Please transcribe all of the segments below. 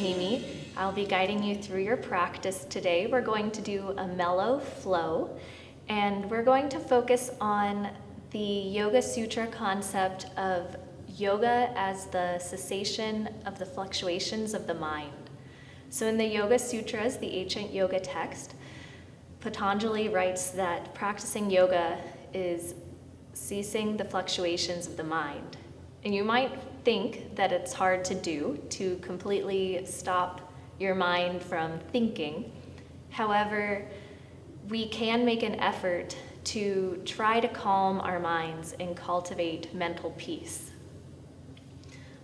Amy. I'll be guiding you through your practice today. We're going to do a mellow flow, and we're going to focus on the Yoga Sutra concept of yoga as the cessation of the fluctuations of the mind. So in the Yoga Sutras, the ancient yoga text, Patanjali writes that practicing yoga is ceasing the fluctuations of the mind. And you might think that it's hard to do, to completely stop your mind from thinking. However, we can make an effort to try to calm our minds and cultivate mental peace.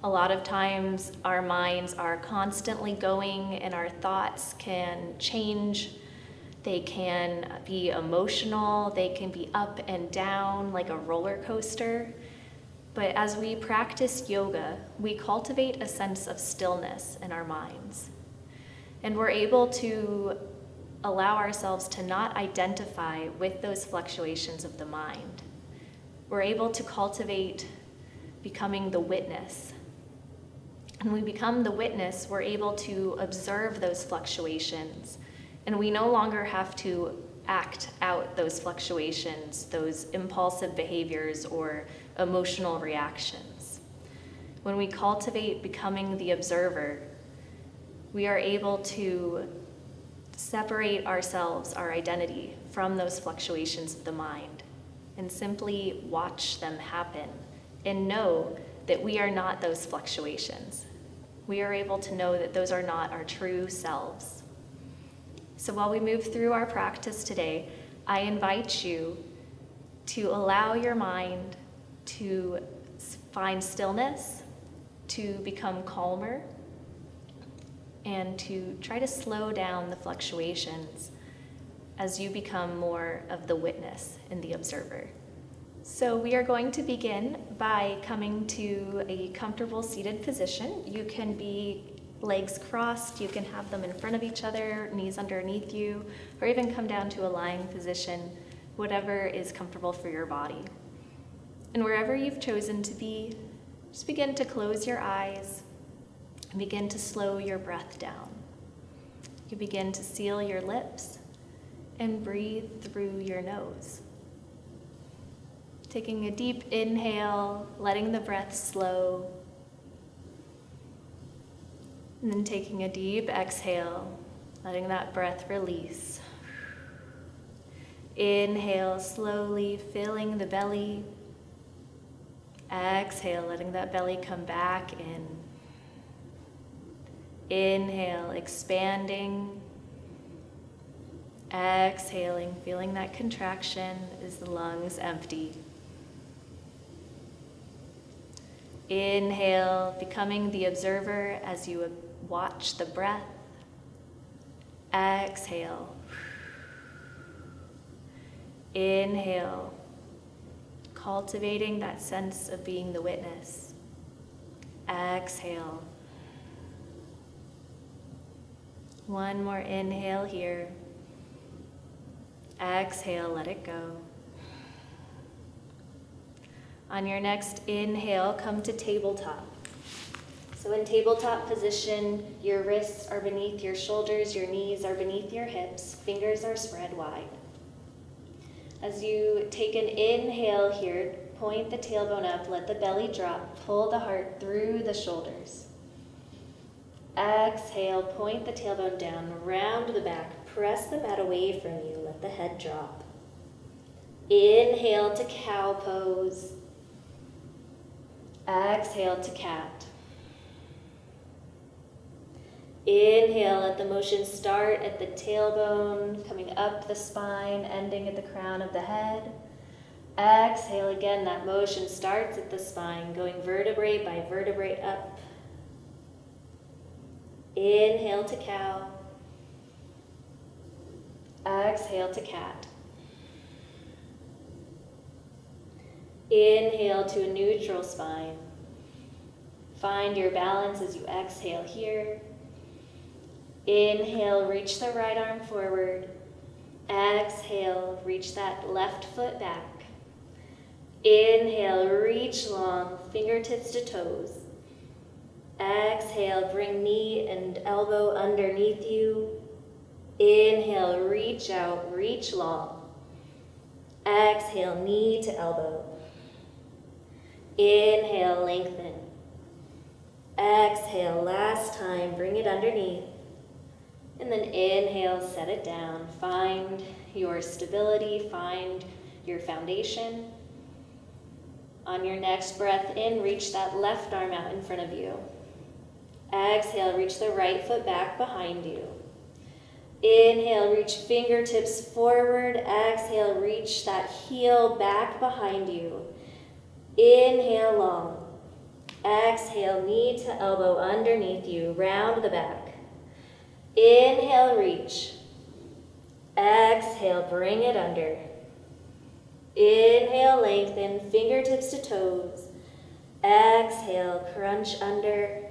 A lot of times our minds are constantly going and our thoughts can change. They can be emotional, they can be up and down like a roller coaster. But as we practice yoga, we cultivate a sense of stillness in our minds. And we're able to allow ourselves to not identify with those fluctuations of the mind. We're able to cultivate becoming the witness. And when we become the witness, we're able to observe those fluctuations. And we no longer have to act out those fluctuations, those impulsive behaviors or emotional reactions. When we cultivate becoming the observer, we are able to separate ourselves, our identity, from those fluctuations of the mind and simply watch them happen and know that we are not those fluctuations. We are able to know that those are not our true selves. So while we move through our practice today, I invite you to allow your mind to find stillness, to become calmer, and to try to slow down the fluctuations as you become more of the witness and the observer. So we are going to begin by coming to a comfortable seated position. You can be legs crossed, you can have them in front of each other, knees underneath you, or even come down to a lying position, whatever is comfortable for your body. And wherever you've chosen to be, just begin to close your eyes and begin to slow your breath down. You begin to seal your lips and breathe through your nose. Taking a deep inhale, letting the breath slow, and then taking a deep exhale, letting that breath release. Inhale slowly, filling the belly. Exhale, letting that belly come back in. Inhale, expanding. Exhaling, feeling that contraction as the lungs empty. Inhale, becoming the observer as you watch the breath. Exhale. Inhale, cultivating that sense of being the witness. Exhale. One more inhale here. Exhale, let it go. On your next inhale, come to tabletop. So in tabletop position, your wrists are beneath your shoulders, your knees are beneath your hips, fingers are spread wide. As you take an inhale here, point the tailbone up, let the belly drop, pull the heart through the shoulders. Exhale, point the tailbone down, round the back, press the mat away from you, let the head drop. Inhale to cow pose. Exhale to cat. Inhale, let the motion start at the tailbone, coming up the spine, ending at the crown of the head. Exhale again, that motion starts at the spine, going vertebrae by vertebrae up. Inhale to cow. Exhale to cat. Inhale to a neutral spine. Find your balance as you exhale here. Inhale, reach the right arm forward. Exhale, reach that left foot back. Inhale, reach long, fingertips to toes. Exhale, bring knee and elbow underneath you. Inhale, reach out, reach long. Exhale, knee to elbow. Inhale, lengthen. Exhale, last time, bring it underneath. And then inhale, set it down. Find your stability, find your foundation. On your next breath in, reach that left arm out in front of you. Exhale, reach the right foot back behind you. Inhale, reach fingertips forward. Exhale, reach that heel back behind you. Inhale, long. Exhale, knee to elbow underneath you. Round the back. Inhale, reach. Exhale, bring it under. Inhale, lengthen, fingertips to toes. Exhale, crunch under.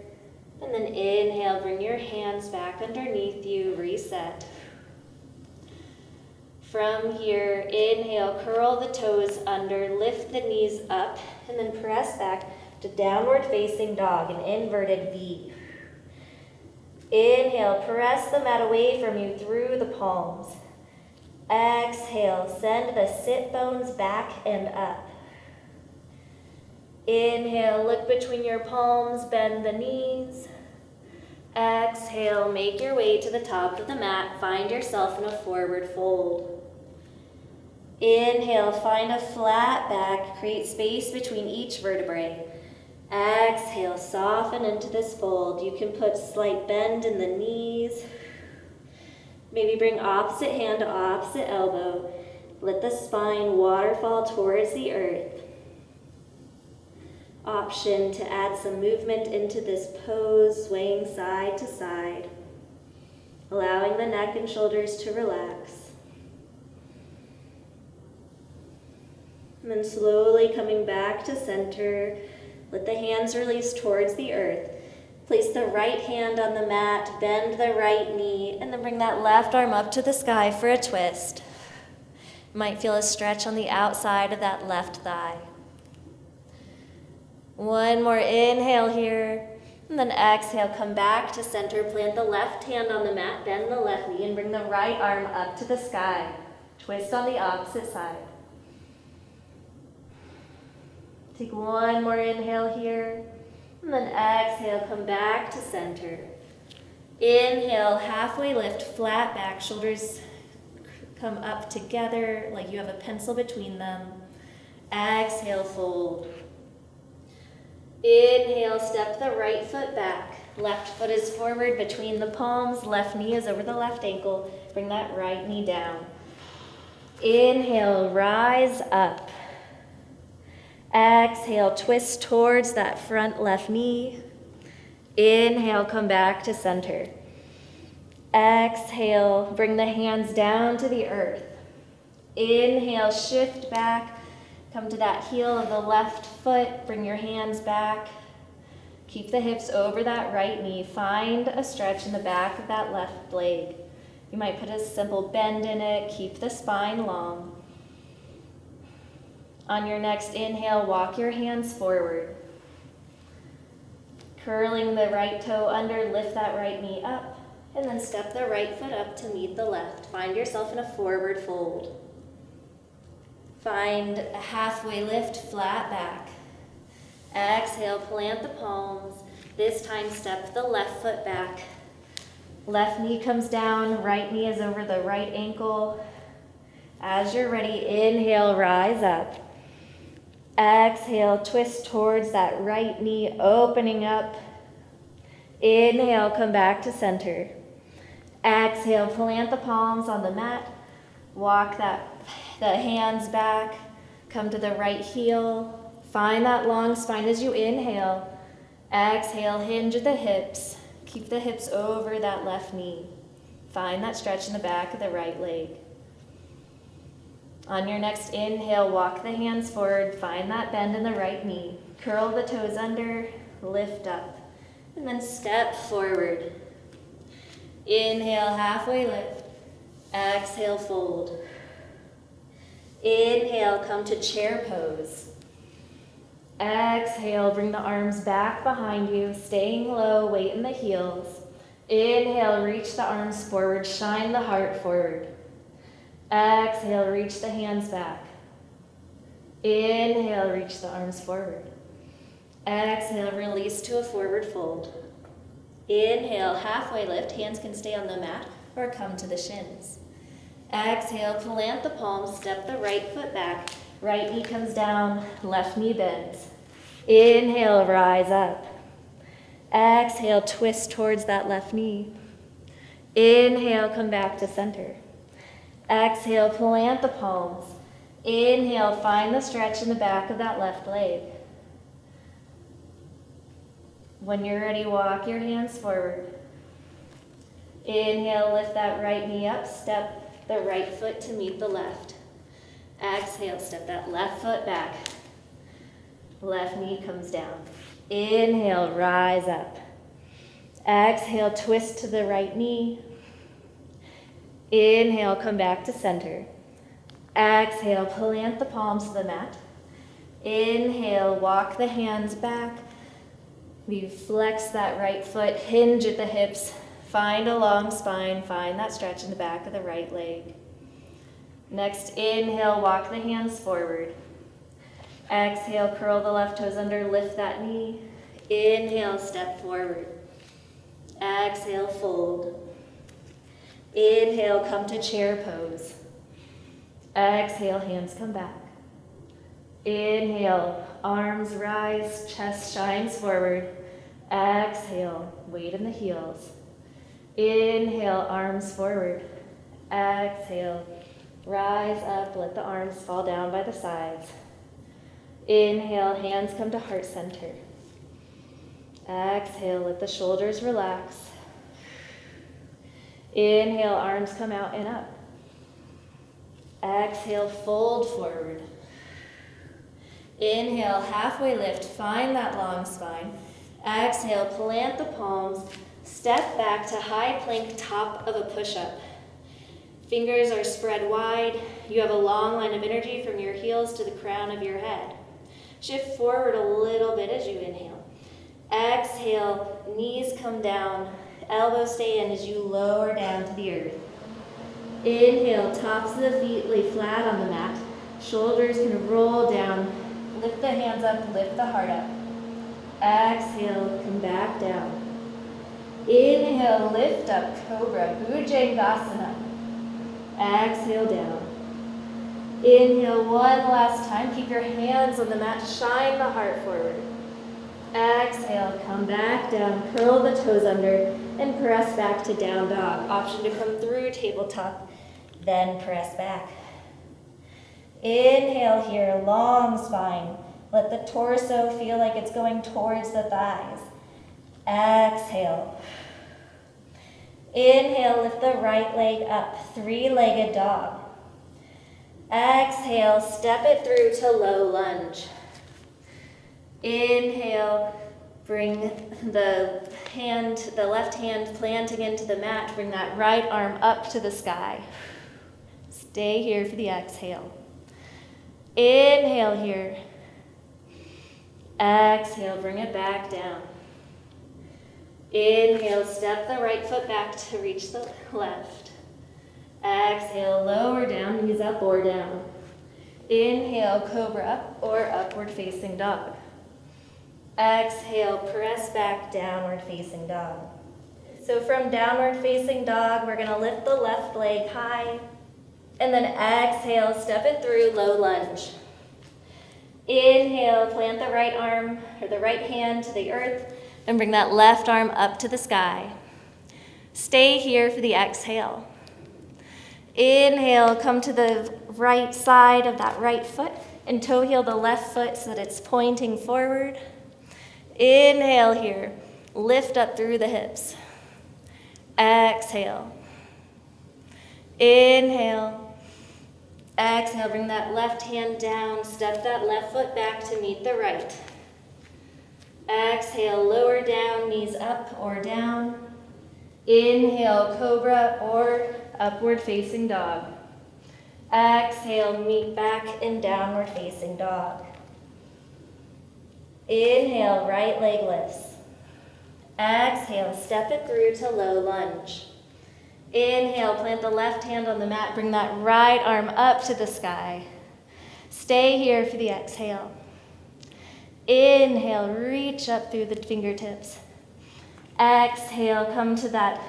And then inhale, bring your hands back underneath you, reset. From here, inhale, curl the toes under, lift the knees up, and then press back to downward facing dog, an inverted V. Inhale, press the mat away from you through the palms. Exhale, send the sit bones back and up. Inhale, look between your palms, bend the knees. Exhale, make your way to the top of the mat. Find yourself in a forward fold. Inhale, find a flat back. Create space between each vertebrae. Exhale, soften into this fold. You can put slight bend in the knees. Maybe bring opposite hand to opposite elbow. Let the spine waterfall towards the earth. Option to add some movement into this pose, swaying side to side, allowing the neck and shoulders to relax. And then slowly coming back to center, let the hands release towards the earth. Place the right hand on the mat, bend the right knee, and then bring that left arm up to the sky for a twist. You might feel a stretch on the outside of that left thigh. One more inhale here, and then exhale, come back to center, plant the left hand on the mat, bend the left knee, and bring the right arm up to the sky. Twist on the opposite side. Take one more inhale here, and then exhale, come back to center. Inhale, halfway lift, flat back, shoulders come up together like you have a pencil between them. Exhale, fold. Inhale, step the right foot back. Left foot is forward between the palms. Left knee is over the left ankle. Bring that right knee down. Inhale, rise up. Exhale, twist towards that front left knee. Inhale, come back to center. Exhale, bring the hands down to the earth. Inhale, shift back. Come to that heel of the left foot, bring your hands back. Keep the hips over that right knee. Find a stretch in the back of that left leg. You might put a simple bend in it. Keep the spine long. On your next inhale, walk your hands forward. Curling the right toe under, lift that right knee up, and then step the right foot up to meet the left. Find yourself in a forward fold. Find a halfway lift, flat back. Exhale, plant the palms. This time, step the left foot back. Left knee comes down, right knee is over the right ankle. As you're ready, inhale, rise up. Exhale, twist towards that right knee, opening up. Inhale, come back to center. Exhale, plant the palms on the mat. Walk the hands back, come to the right heel. Find that long spine as you inhale. Exhale, hinge the hips. Keep the hips over that left knee. Find that stretch in the back of the right leg. On your next inhale, walk the hands forward. Find that bend in the right knee. Curl the toes under, lift up, and then step forward. Inhale, halfway lift. Exhale, fold. Inhale, come to chair pose. Exhale, bring the arms back behind you, staying low, weight in the heels. Inhale, reach the arms forward, shine the heart forward. Exhale, reach the hands back. Inhale, reach the arms forward. Exhale, release to a forward fold. Inhale, halfway lift, hands can stay on the mat or come to the shins. Exhale, plant the palms, step the right foot back. Right knee comes down, left knee bends. Inhale, rise up. Exhale, twist towards that left knee. Inhale, come back to center. Exhale, plant the palms. Inhale, find the stretch in the back of that left leg. When you're ready, walk your hands forward. Inhale, lift that right knee up, step the right foot to meet the left. Exhale, step that left foot back. Left knee comes down. Inhale, rise up. Exhale, twist to the right knee. Inhale, come back to center. Exhale, plant the palms to the mat. Inhale, walk the hands back. We flex that right foot, hinge at the hips, find a long spine, find that stretch in the back of the right leg. Next, inhale, walk the hands forward. Exhale, curl the left toes under, lift that knee. Inhale, step forward. Exhale, fold. Inhale, come to chair pose. Exhale, hands come back. Inhale, arms rise, chest shines forward. Exhale, weight in the heels. Inhale, arms forward. Exhale, rise up, let the arms fall down by the sides. Inhale, hands come to heart center. Exhale, let the shoulders relax. Inhale, arms come out and up. Exhale, fold forward. Inhale, halfway lift, find that long spine. Exhale, plant the palms, step back to high plank, top of a push-up. Fingers are spread wide. You have a long line of energy from your heels to the crown of your head. Shift forward a little bit as you inhale. Exhale, knees come down, elbows stay in as you lower down to the earth. Inhale, tops of the feet lay flat on the mat. Shoulders can roll down. Lift the hands up, lift the heart up. Exhale, come back down. Inhale, lift up, Cobra, Bhujangasana. Exhale, down. Inhale, one last time. Keep your hands on the mat, shine the heart forward. Exhale, come back down, curl the toes under, and press back to down dog. Option to come through tabletop, then press back. Inhale here, long spine. Let the torso feel like it's going towards the thighs. Exhale. Inhale, lift the right leg up, three-legged dog. Exhale, step it through to low lunge. Inhale, bring the left hand planting into the mat. Bring that right arm up to the sky. Stay here for the exhale. Inhale here. Exhale, bring it back down. Inhale, step the right foot back to reach the left. Exhale, lower down, knees up or down. Inhale, cobra or upward facing dog. Exhale, press back, downward facing dog. So from downward facing dog, we're gonna lift the left leg high, and then exhale, step it through, low lunge. Inhale, plant the right arm, or the right hand to the earth, and bring that left arm up to the sky. Stay here for the exhale. Inhale, come to the right side of that right foot, and toe heel the left foot so that it's pointing forward. Inhale here, lift up through the hips. Exhale. Inhale. Exhale, bring that left hand down, step that left foot back to meet the right. Exhale, lower down, knees up or down. Inhale, cobra or upward facing dog. Exhale, meet back in downward facing dog. Inhale, right leg lifts. Exhale, step it through to low lunge. Inhale, plant the left hand on the mat, bring that right arm up to the sky. Stay here for the exhale. Inhale, reach up through the fingertips. Exhale, come to that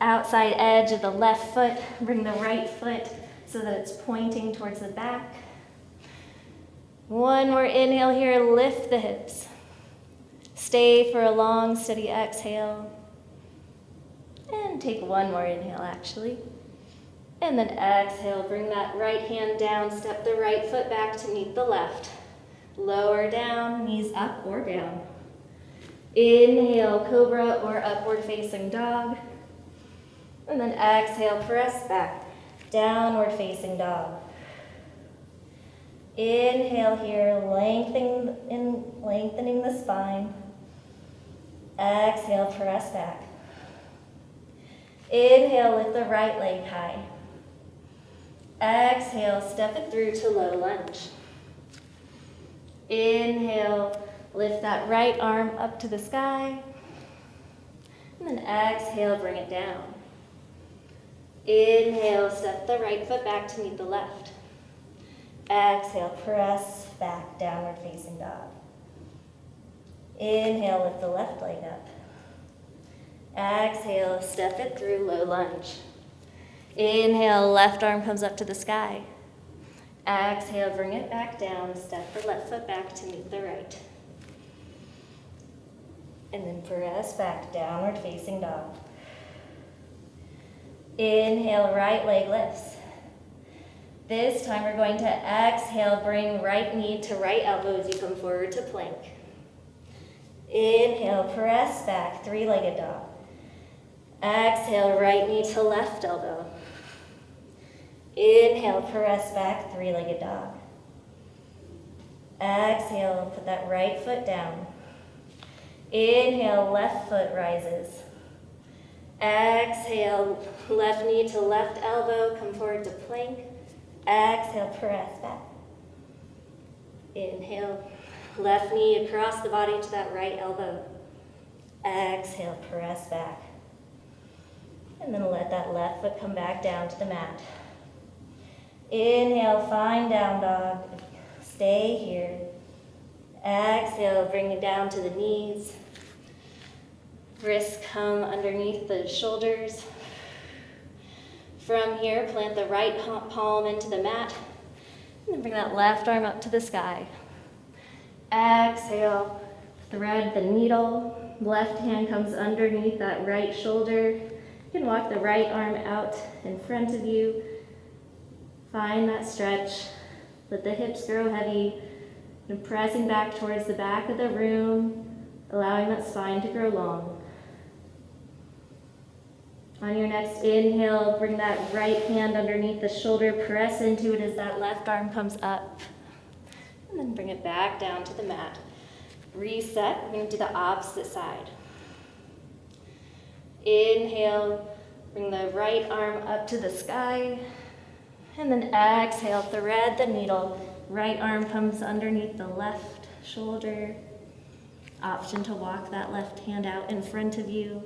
outside edge of the left foot. Bring the right foot so that it's pointing towards the back. One more inhale here, lift the hips. Stay for a long, steady exhale. And take one more inhale, actually. And then exhale, bring that right hand down, step the right foot back to meet the left. Lower down, knees up or down. Inhale, cobra or upward facing dog. And then exhale, press back, downward facing dog. Inhale here, lengthening the spine. Exhale, press back. Inhale, lift the right leg high. Exhale, step it through to low lunge. Inhale, lift that right arm up to the sky. And then exhale, bring it down. Inhale, step the right foot back to meet the left. Exhale, press back, downward facing dog. Inhale, lift the left leg up. Exhale, step it through low lunge. Inhale, left arm comes up to the sky. Exhale, bring it back down, step the left foot back to meet the right. And then press back, downward facing dog. Inhale, right leg lifts. This time we're going to exhale, bring right knee to right elbow as you come forward to plank. Inhale, press back, three-legged dog. Exhale, right knee to left elbow. Inhale, press back, three-legged dog. Exhale, put that right foot down. Inhale, left foot rises. Exhale, left knee to left elbow, come forward to plank. Exhale, press back. Inhale, left knee across the body to that right elbow. Exhale, press back. And then let that left foot come back down to the mat. Inhale, find down dog. Stay here. Exhale, bring it down to the knees. Wrists come underneath the shoulders. From here, plant the right palm into the mat. And then bring that left arm up to the sky. Exhale, thread the needle. Left hand comes underneath that right shoulder. You can walk the right arm out in front of you. Find that stretch. Let the hips grow heavy. And pressing back towards the back of the room, allowing that spine to grow long. On your next inhale, bring that right hand underneath the shoulder, press into it as that left arm comes up. And then bring it back down to the mat. Reset, we're going to do the opposite side. Inhale, bring the right arm up to the sky. And then exhale, thread the needle. Right arm comes underneath the left shoulder. Option to walk that left hand out in front of you.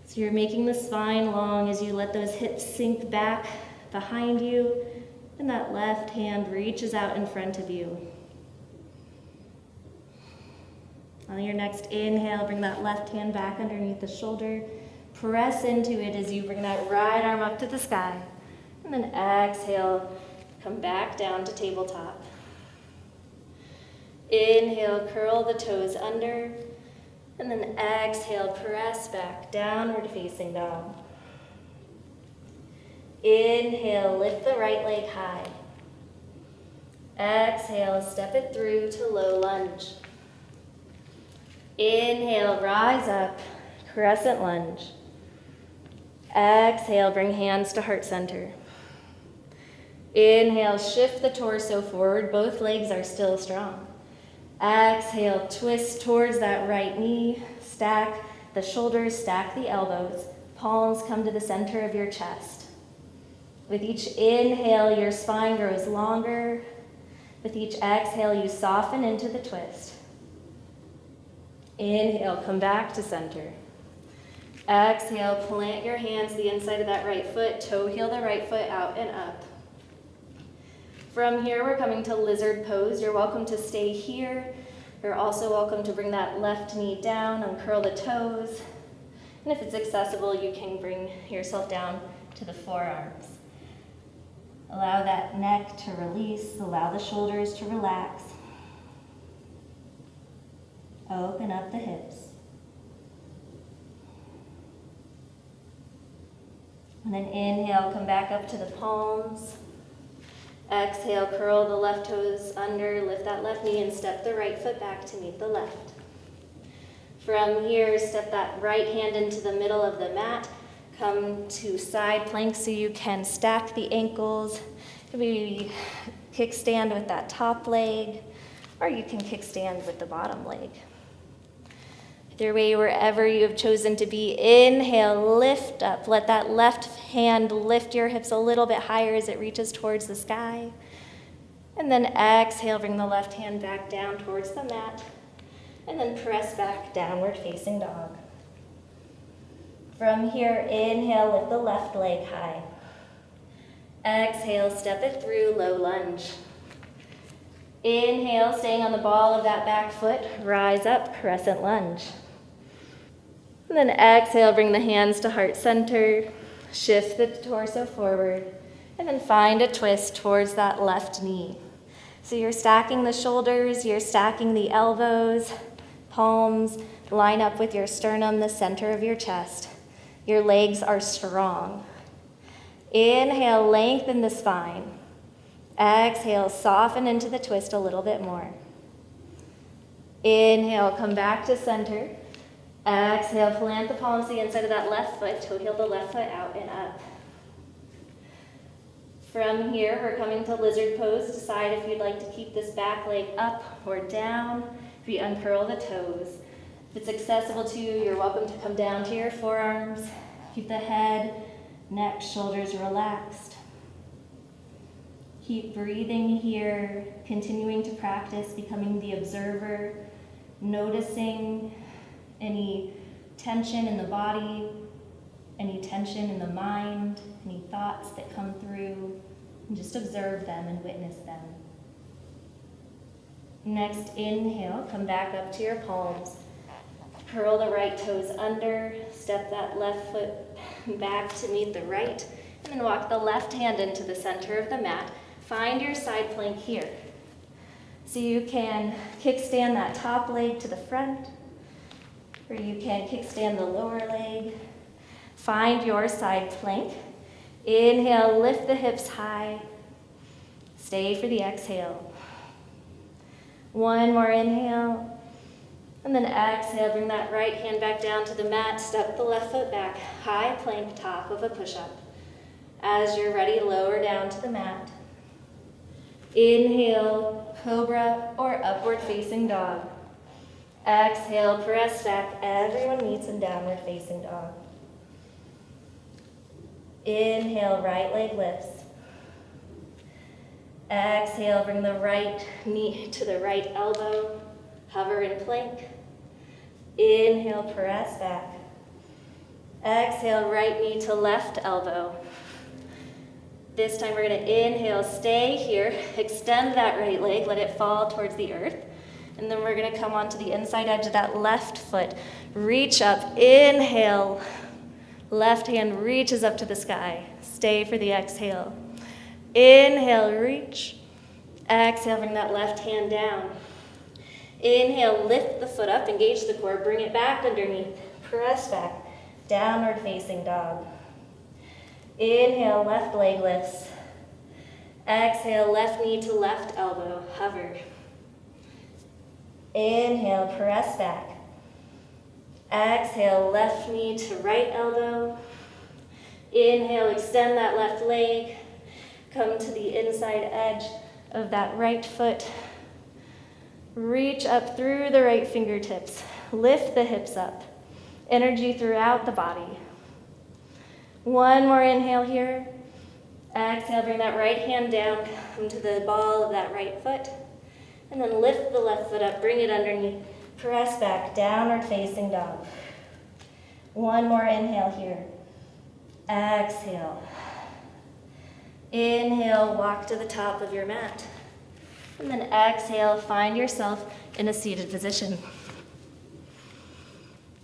So you're making the spine long as you let those hips sink back behind you, and that left hand reaches out in front of you. On your next inhale, bring that left hand back underneath the shoulder. Press into it as you bring that right arm up to the sky. And then exhale, come back down to tabletop. Inhale, curl the toes under. And then exhale, press back, downward facing dog. Inhale, lift the right leg high. Exhale, step it through to low lunge. Inhale, rise up, crescent lunge. Exhale, bring hands to heart center. Inhale, shift the torso forward, both legs are still strong. Exhale, twist towards that right knee, stack the shoulders, stack the elbows, palms come to the center of your chest. With each inhale, your spine grows longer. With each exhale, you soften into the twist. Inhale, come back to center. Exhale, plant your hands to the inside of that right foot, toe heel the right foot out and up. From here, we're coming to lizard pose. You're welcome to stay here. You're also welcome to bring that left knee down, uncurl the toes. And if it's accessible, you can bring yourself down to the forearms. Allow that neck to release, allow the shoulders to relax. Open up the hips. And then inhale, come back up to the palms. Exhale, curl the left toes under, lift that left knee and step the right foot back to meet the left. From here, step that right hand into the middle of the mat. Come to side plank so you can stack the ankles. Maybe kickstand with that top leg, or you can kickstand with the bottom leg. Either way, wherever you have chosen to be, inhale, lift up. Let that left hand lift your hips a little bit higher as it reaches towards the sky. And then exhale, bring the left hand back down towards the mat. And then press back, downward facing dog. From here, inhale, lift the left leg high. Exhale, step it through, low lunge. Inhale, staying on the ball of that back foot, rise up, crescent lunge. And then exhale, bring the hands to heart center, shift the torso forward, and then find a twist towards that left knee. So you're stacking the shoulders, you're stacking the elbows, palms, line up with your sternum, the center of your chest. Your legs are strong. Inhale, lengthen the spine. Exhale, soften into the twist a little bit more. Inhale, come back to center. Exhale, plant the palms to the inside of that left foot, toe heel the left foot out and up. From here, we're coming to lizard pose. Decide if you'd like to keep this back leg up or down. If you uncurl the toes. If it's accessible to you, you're welcome to come down to your forearms. Keep the head, neck, shoulders relaxed. Keep breathing here, continuing to practice, becoming the observer, noticing any tension in the body, any tension in the mind, any thoughts that come through, and just observe them and witness them. Next, inhale, come back up to your palms. Curl the right toes under, step that left foot back to meet the right, and then walk the left hand into the center of the mat. Find your side plank here. So you can kickstand that top leg to the front, or you can kickstand the lower leg. Find your side plank. Inhale, lift the hips high. Stay for the exhale. One more inhale. And then exhale, bring that right hand back down to the mat. Step the left foot back. High plank, top of a push-up. As you're ready, lower down to the mat. Inhale, cobra or upward facing dog. Exhale, press back. Everyone meets in downward facing dog. Inhale, right leg lifts. Exhale, bring the right knee to the right elbow. Hover in plank. Inhale, press back. Exhale, right knee to left elbow. This time we're going to inhale, stay here, extend that right leg, let it fall towards the earth. And then we're going to come onto the inside edge of that left foot. Reach up, inhale. Left hand reaches up to the sky. Stay for the exhale. Inhale, reach. Exhale, bring that left hand down. Inhale, lift the foot up, engage the core, bring it back underneath. Press back, downward facing dog. Inhale, left leg lifts. Exhale, left knee to left elbow, hover. Inhale, press back. Exhale, left knee to right elbow. Inhale, extend that left leg. Come to the inside edge of that right foot. Reach up through the right fingertips. Lift the hips up. Energy throughout the body. One more inhale here. Exhale, bring that right hand down. Come to the ball of that right foot. And then lift the left foot up. Bring it underneath. Press back, downward facing dog. One more inhale here. Exhale. Inhale, walk to the top of your mat. And then exhale, find yourself in a seated position.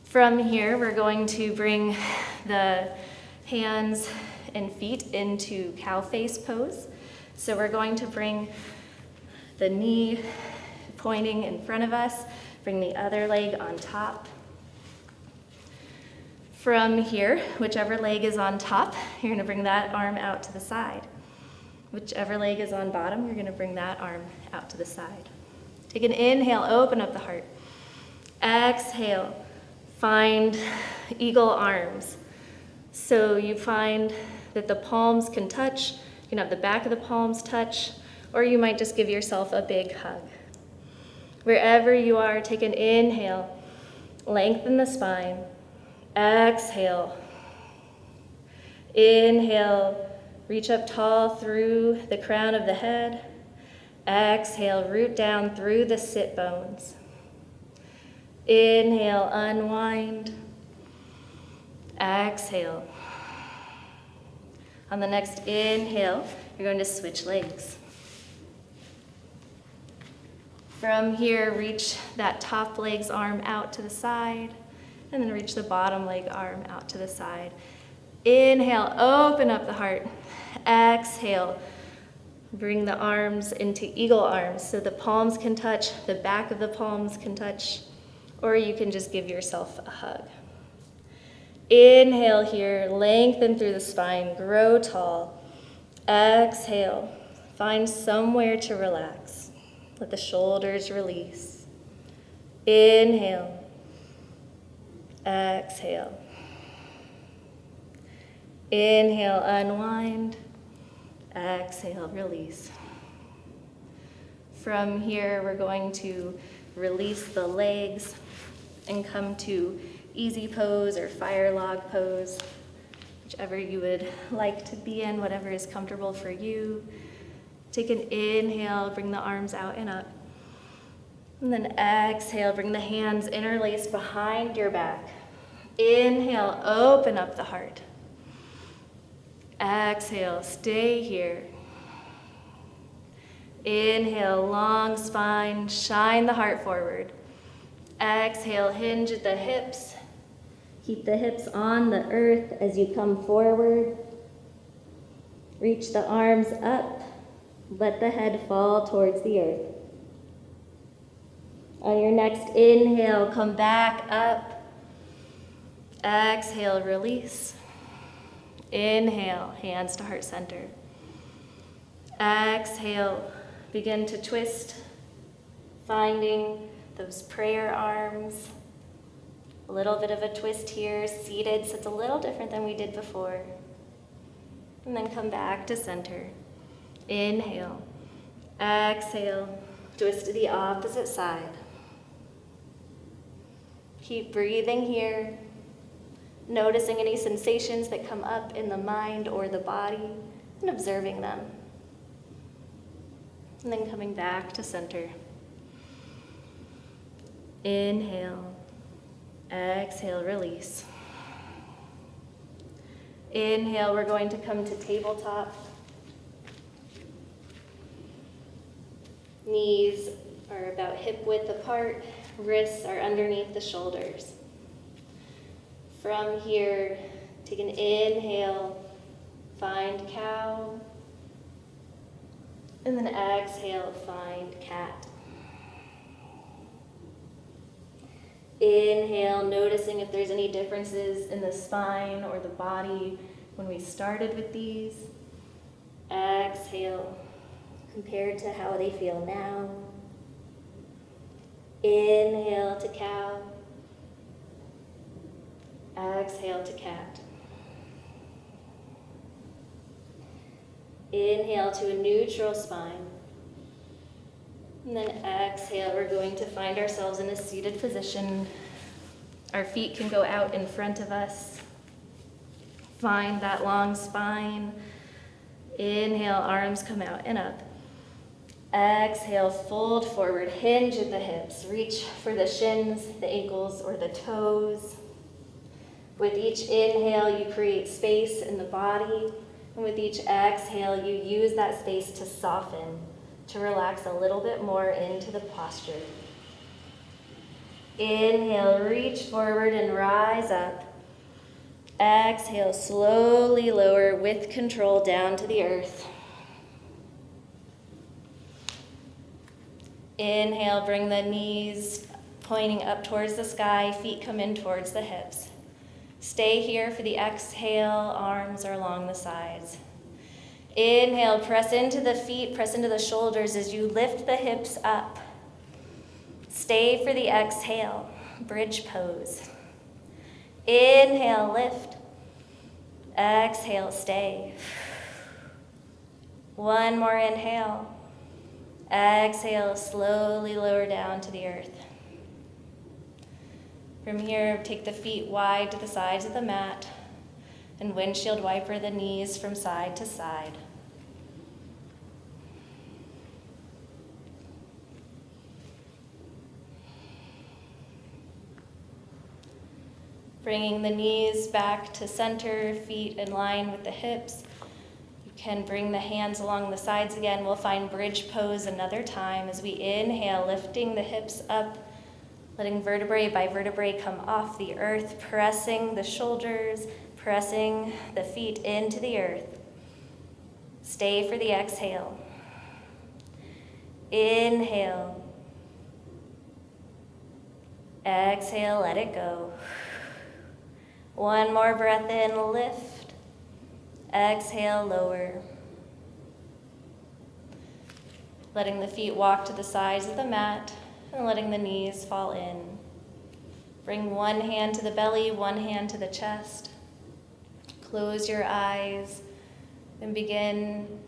From here, we're going to bring the hands and feet into cow face pose. So we're going to bring the knee pointing in front of us, bring the other leg on top. From here, whichever leg is on top, you're going to bring that arm out to the side. Whichever leg is on bottom, you're going to bring that arm out to the side. Take an inhale, open up the heart. Exhale, find eagle arms. So you find that the palms can touch, you can have the back of the palms touch, or you might just give yourself a big hug. Wherever you are, take an inhale, lengthen the spine. Exhale. Inhale. Reach up tall through the crown of the head. Exhale, root down through the sit bones. Inhale, unwind. Exhale. On the next inhale, you're going to switch legs. From here, reach that top leg's arm out to the side, and then reach the bottom leg arm out to the side. Inhale, open up the heart. Exhale, bring the arms into eagle arms so the palms can touch, the back of the palms can touch, or you can just give yourself a hug. Inhale here, lengthen through the spine, grow tall. Exhale, find somewhere to relax. Let the shoulders release. Inhale, exhale. Inhale, unwind. Exhale, release. From here, we're going to release the legs and come to easy pose or fire log pose, whichever you would like to be in, whatever is comfortable for you. Take an inhale, bring the arms out and up. And then exhale, bring the hands interlaced behind your back. Inhale, open up the heart. Exhale, stay here. Inhale, long spine, shine the heart forward. Exhale, hinge at the hips. Keep the hips on the earth as you come forward. Reach the arms up. Let the head fall towards the earth. On your next inhale, come back up. Exhale, release. Inhale, hands to heart center. Exhale, begin to twist, finding those prayer arms. A little bit of a twist here, seated, so it's a little different than we did before. And then come back to center. Inhale, exhale, twist to the opposite side. Keep breathing here. Noticing any sensations that come up in the mind or the body and observing them. And then coming back to center. Inhale, exhale, release. Inhale, we're going to come to tabletop. Knees are about hip width apart, wrists are underneath the shoulders. From here, take an inhale, find cow, and then exhale, find cat. Inhale, noticing if there's any differences in the spine or the body when we started with these. Exhale, compared to how they feel now. Inhale to cow. Exhale to cat. Inhale to a neutral spine. And then exhale, we're going to find ourselves in a seated position. Our feet can go out in front of us. Find that long spine. Inhale, arms come out and up. Exhale, fold forward, hinge at the hips. Reach for the shins, the ankles, or the toes. With each inhale, you create space in the body. And with each exhale, you use that space to soften, to relax a little bit more into the posture. Inhale, reach forward and rise up. Exhale, slowly lower with control down to the earth. Inhale, bring the knees pointing up towards the sky, feet come in towards the hips. Stay here for the exhale, arms are along the sides. Inhale, press into the feet, press into the shoulders as you lift the hips up. Stay for the exhale, bridge pose. Inhale, lift. Exhale, stay. One more inhale. Exhale, slowly lower down to the earth. From here, take the feet wide to the sides of the mat and windshield wiper the knees from side to side. Bringing the knees back to center, feet in line with the hips. You can bring the hands along the sides again. We'll find bridge pose another time as we inhale, lifting the hips up, letting vertebrae by vertebrae come off the earth, pressing the shoulders, pressing the feet into the earth. Stay for the exhale. Inhale. Exhale, let it go. One more breath in, lift. Exhale, lower. Letting the feet walk to the sides of the mat and letting the knees fall in. Bring one hand to the belly, one hand to the chest. Close your eyes and begin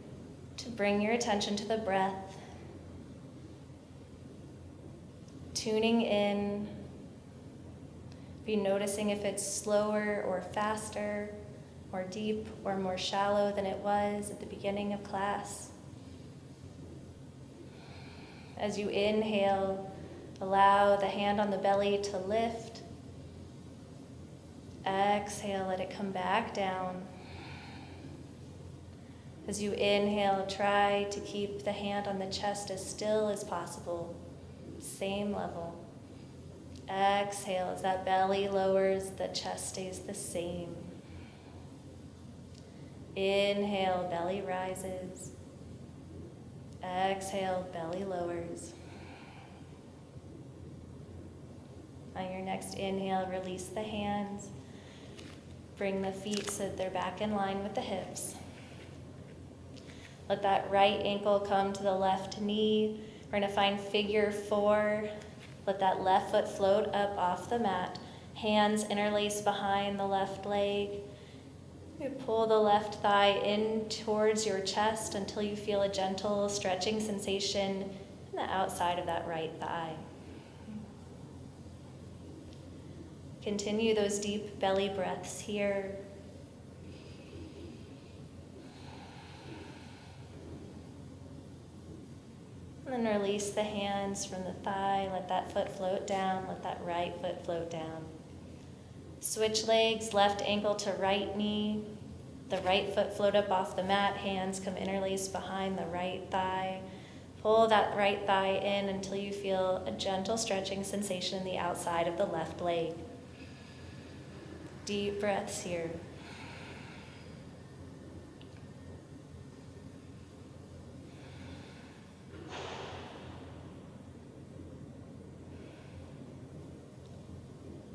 to bring your attention to the breath. Tuning in. Be noticing if it's slower or faster, or deep or more shallow than it was at the beginning of class. As you inhale, allow the hand on the belly to lift. Exhale, let it come back down. As you inhale, try to keep the hand on the chest as still as possible, same level. Exhale, as that belly lowers, the chest stays the same. Inhale, belly rises. Exhale, belly lowers. On your next inhale, release the hands. Bring the feet so that they're back in line with the hips. Let that right ankle come to the left knee. We're going to find figure 4. Let that left foot float up off the mat. Hands interlace behind the left leg. You pull the left thigh in towards your chest until you feel a gentle stretching sensation in the outside of that right thigh. Continue those deep belly breaths here. And then release the hands from the thigh. Let that foot float down. Let that right foot float down. Switch legs, left ankle to right knee. The right foot float up off the mat. Hands come interlace behind the right thigh. Pull that right thigh in until you feel a gentle stretching sensation in the outside of the left leg. Deep breaths here.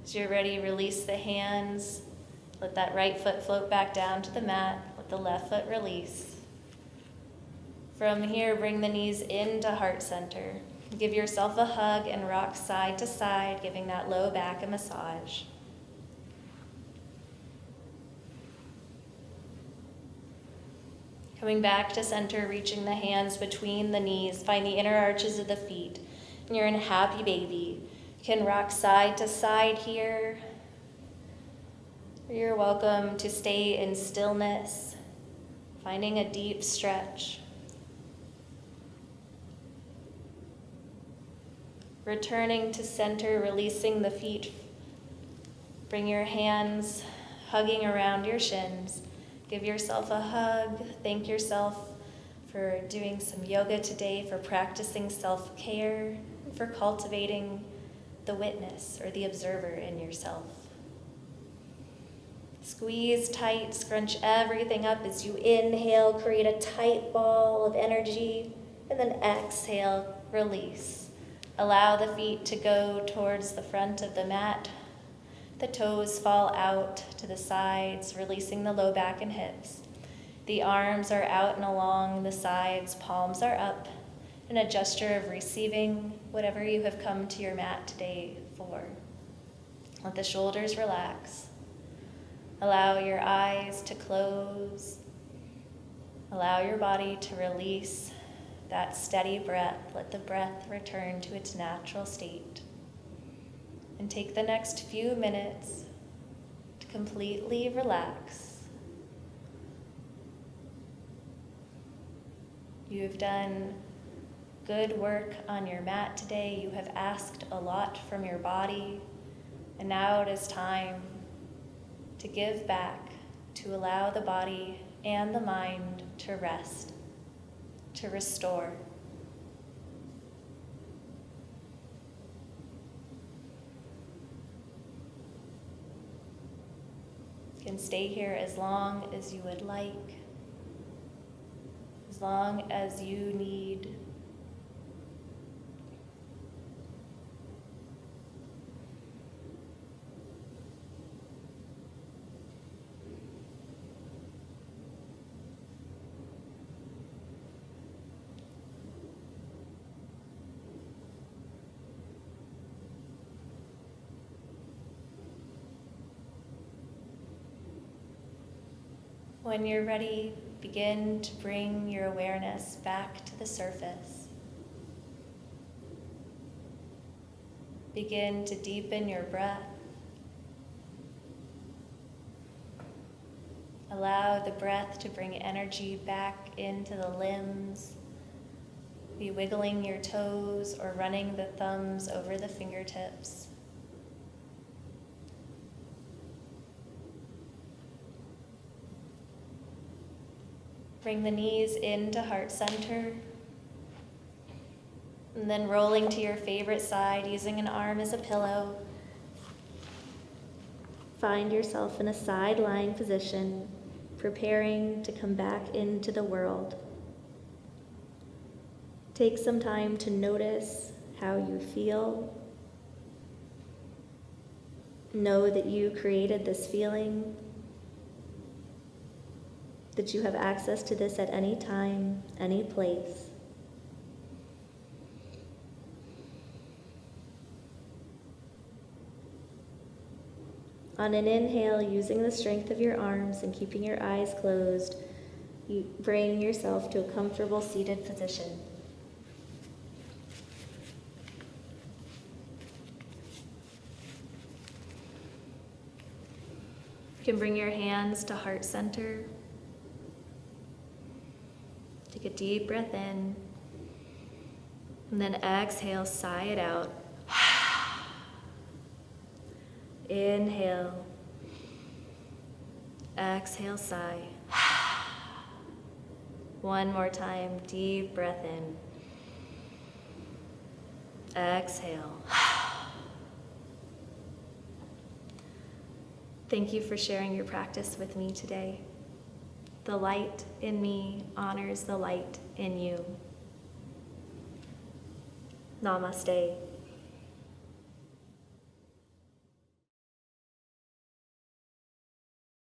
As you're ready, release the hands. Let that right foot float back down to the mat. Let the left foot release. From here, bring the knees into heart center. Give yourself a hug and rock side to side, giving that low back a massage. Coming back to center, reaching the hands between the knees. Find the inner arches of the feet. And you're in happy baby. You can rock side to side here. You're welcome to stay in stillness, finding a deep stretch. Returning to center, releasing the feet. Bring your hands hugging around your shins. Give yourself a hug. Thank yourself for doing some yoga today, for practicing self-care, for cultivating the witness or the observer in yourself. Squeeze tight, scrunch everything up as you inhale, create a tight ball of energy, and then exhale, release. Allow the feet to go towards the front of the mat. The toes fall out to the sides, releasing the low back and hips. The arms are out and along the sides, palms are up, in a gesture of receiving whatever you have come to your mat today for. Let the shoulders relax. Allow your eyes to close. Allow your body to release that steady breath. Let the breath return to its natural state. And take the next few minutes to completely relax. You have done good work on your mat today. You have asked a lot from your body. And now it is time to give back, to allow the body and the mind to rest, to restore. You can stay here as long as you would like, as long as you need. When you're ready, begin to bring your awareness back to the surface. Begin to deepen your breath. Allow the breath to bring energy back into the limbs. Be wiggling your toes or running the thumbs over the fingertips. Bring the knees into heart center. And then rolling to your favorite side, using an arm as a pillow. Find yourself in a side lying position, preparing to come back into the world. Take some time to notice how you feel. Know that you created this feeling, that you have access to this at any time, any place. On an inhale, using the strength of your arms and keeping your eyes closed, you bring yourself to a comfortable seated position. You can bring your hands to heart center. Take a deep breath in, and then exhale, sigh it out. Inhale, exhale, sigh. One more time, deep breath in. Exhale. Thank you for sharing your practice with me today. The light in me honors the light in you. Namaste.